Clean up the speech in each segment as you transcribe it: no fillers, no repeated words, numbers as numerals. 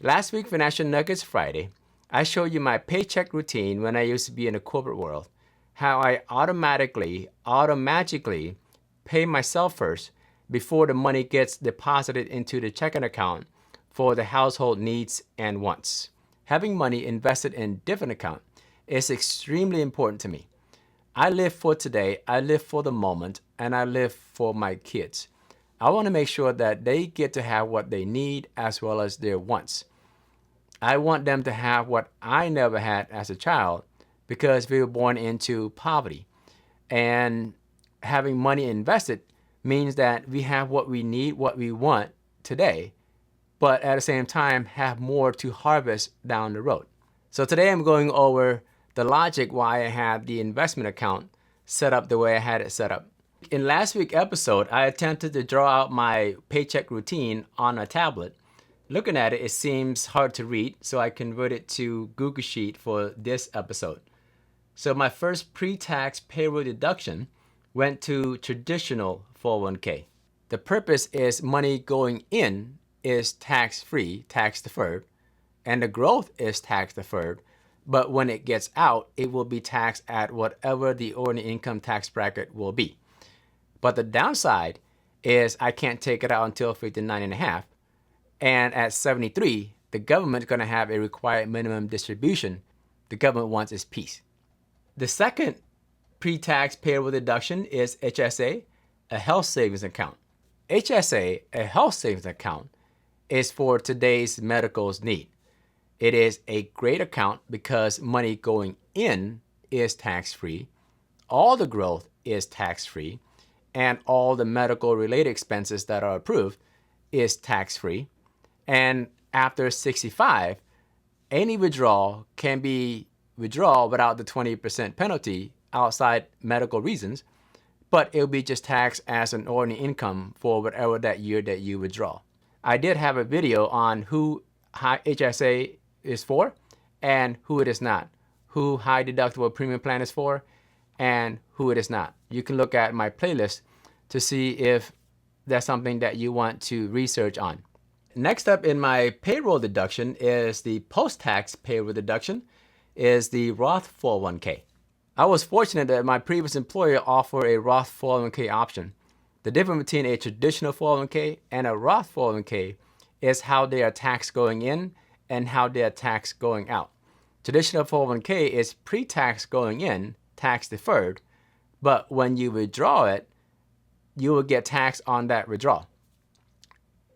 Last week, Financial Nuggets Friday, I showed you my paycheck routine when I used to be in the corporate world, how I automatically pay myself first before the money gets deposited into the checking account for the household needs and wants. Having money invested in different account is extremely important to me. I live for today, I live for the moment, and I live for my kids. I want to make sure that they get to have what they need as well as their wants. I want them to have what I never had as a child because we were born into poverty. And having money invested means that we have what we need, what we want today, but at the same time have more to harvest down the road. So today I'm going over the logic why I had the investment account set up the way I had it set up. In last week's episode, I attempted to draw out my paycheck routine on a tablet. Looking at it, it seems hard to read, so I converted it to Google Sheet for this episode. So my first pre-tax payroll deduction went to traditional 401k. The purpose is money going in is tax-free, tax-deferred, and the growth is tax-deferred, but when it gets out, it will be taxed at whatever the ordinary income tax bracket will be. But the downside is I can't take it out until 59 and a half. And at 73, the government's going to have a required minimum distribution. The government wants its piece. The second pre-tax payroll deduction is HSA, a health savings account. HSA, a health savings account, is for today's medical's need. It is a great account because money going in is tax-free, all the growth is tax-free, and all the medical-related expenses that are approved is tax-free. And after 65, any withdrawal can be withdrawal without the 20% penalty outside medical reasons, but it'll be just taxed as an ordinary income for whatever that year that you withdraw. I did have a video on who HSA is for and who it is not, who high deductible premium plan is for and who it is not. You can look at my playlist to see if that's something that you want to research on. Next up in my payroll deduction is the post-tax payroll deduction is the Roth 401k. I was fortunate that my previous employer offered a Roth 401k option. The difference between a traditional 401k and a Roth 401k is how they are taxed going in and how they are taxed going out. Traditional 401k is pre-tax going in, tax deferred, but when you withdraw it, you will get taxed on that withdrawal.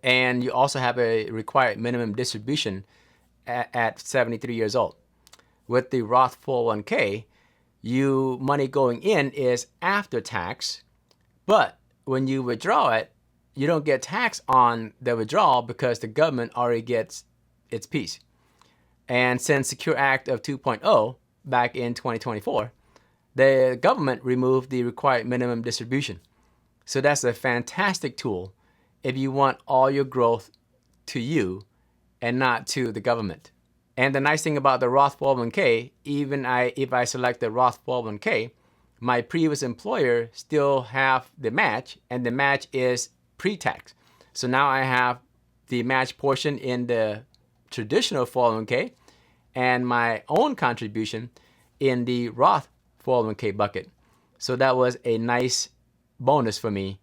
And you also have a required minimum distribution at 73 years old. With the Roth 401k, money going in is after tax, but when you withdraw it, you don't get taxed on the withdrawal because the government already gets its piece. And since Secure Act of 2.0 back in 2024, the government removed the required minimum distribution. So that's a fantastic tool if you want all your growth to you and not to the government. And the nice thing about the Roth 401k, if I select the Roth 401k, my previous employer still have the match, and the match is pre-tax. So now I have the match portion in the traditional 401k and my own contribution in the Roth 401k bucket. So that was a nice bonus for me.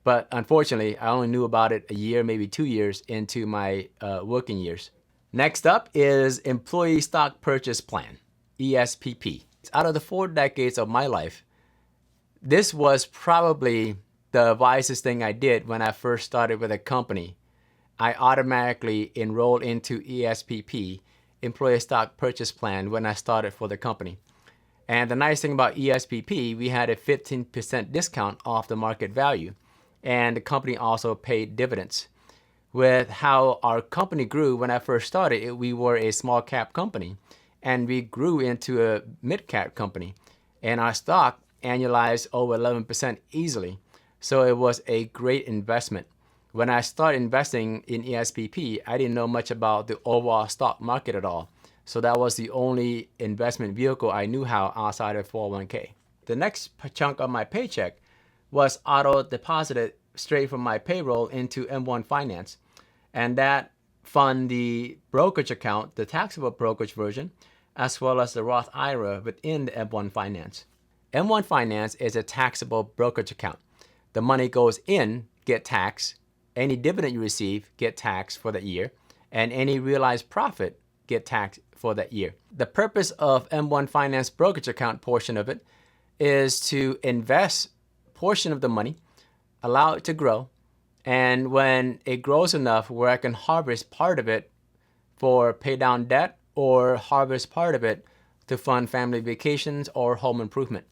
But unfortunately, I only knew about it a year, maybe 2 years into my working years. Next up is Employee Stock Purchase Plan, ESPP. Out of the 4 decades of my life, this was probably the wisest thing I did when I first started with a company. I automatically enrolled into ESPP, Employee Stock Purchase Plan, when I started for the company. And the nice thing about ESPP, we had a 15% discount off the market value. And the company also paid dividends. With how our company grew when I first started, we were a small cap company and we grew into a mid cap company, and our stock annualized over 11% easily. So it was a great investment. When I started investing in ESPP, I didn't know much about the overall stock market at all. So that was the only investment vehicle I knew how outside of 401k. The next chunk of my paycheck was auto deposited straight from my payroll into M1 Finance. And that fund the brokerage account, the taxable brokerage version, as well as the Roth IRA within the M1 Finance. M1 Finance is a taxable brokerage account. The money goes in, get taxed. Any dividend you receive, get taxed for that year. And any realized profit, get taxed for that year. The purpose of M1 Finance brokerage account portion of it is to invest portion of the money, allow it to grow, and when it grows enough where I can harvest part of it for pay down debt or harvest part of it to fund family vacations or home improvement.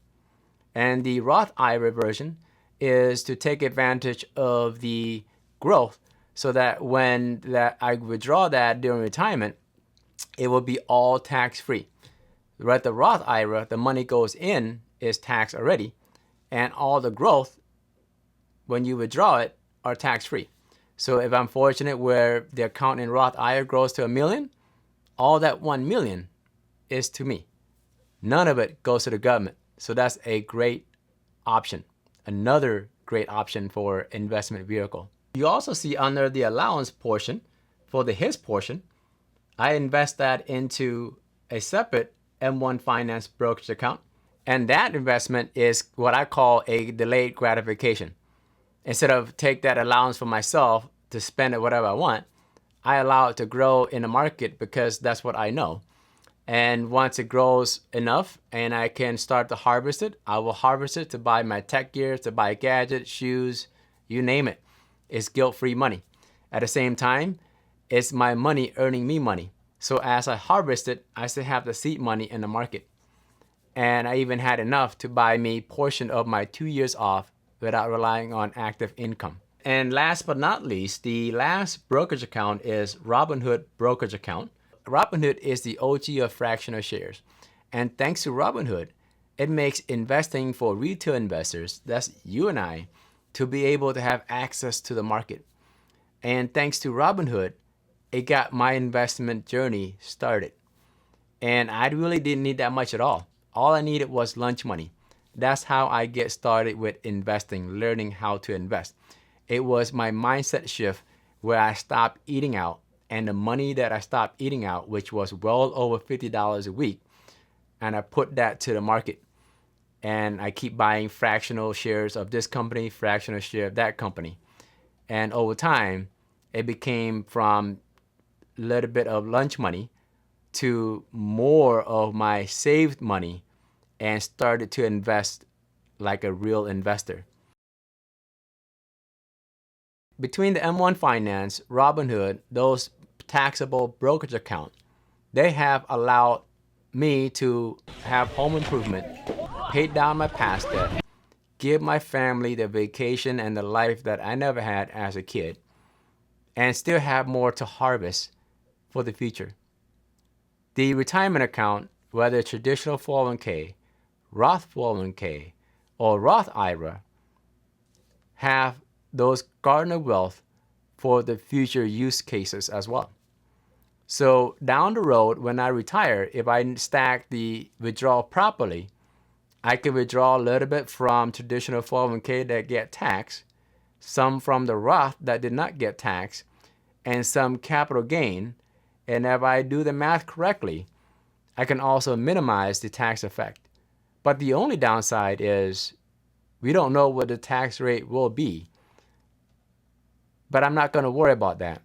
And the Roth IRA version is to take advantage of the growth so that when I withdraw that during retirement, it will be all tax-free. Right, the Roth IRA, the money goes in, is taxed already, and all the growth, when you withdraw it, are tax-free. So if I'm fortunate where the account in Roth IRA grows to $1 million, all that $1 million is to me. None of it goes to the government. So that's a great option. Another great option for investment vehicle. You also see under the allowance portion, for the HIS portion, I invest that into a separate M1 Finance brokerage account. And that investment is what I call a delayed gratification. Instead of take that allowance for myself to spend it whatever I want, I allow it to grow in the market because that's what I know. And once it grows enough and I can start to harvest it, I will harvest it to buy my tech gear, to buy gadgets, shoes, you name it. It's guilt-free money. At the same time, it's my money earning me money. So as I harvest it, I still have the seed money in the market. And I even had enough to buy me a portion of my 2 years off without relying on active income. And last but not least, the last brokerage account is Robinhood brokerage account. Robinhood is the OG of fractional shares. And thanks to Robinhood, it makes investing for retail investors, that's you and I, to be able to have access to the market. And thanks to Robinhood, it got my investment journey started. And I really didn't need that much at all. All I needed was lunch money. That's how I get started with investing, learning how to invest. It was my mindset shift where I stopped eating out, and the money that I stopped eating out, which was well over $50 a week, and I put that to the market. And I keep buying fractional shares of this company, fractional share of that company. And over time, it became from a little bit of lunch money to more of my saved money and started to invest like a real investor. Between the M1 Finance, Robinhood, those taxable brokerage account, they have allowed me to have home improvement, pay down my past debt, give my family the vacation and the life that I never had as a kid, and still have more to harvest for the future. The retirement account, whether traditional 401k, Roth 401k, or Roth IRA, have those garner wealth for the future use cases as well. So down the road, when I retire, if I stack the withdrawal properly, I can withdraw a little bit from traditional 401k that get taxed, some from the Roth that did not get taxed, and some capital gain. And if I do the math correctly, I can also minimize the tax effect. But the only downside is we don't know what the tax rate will be. But I'm not going to worry about that.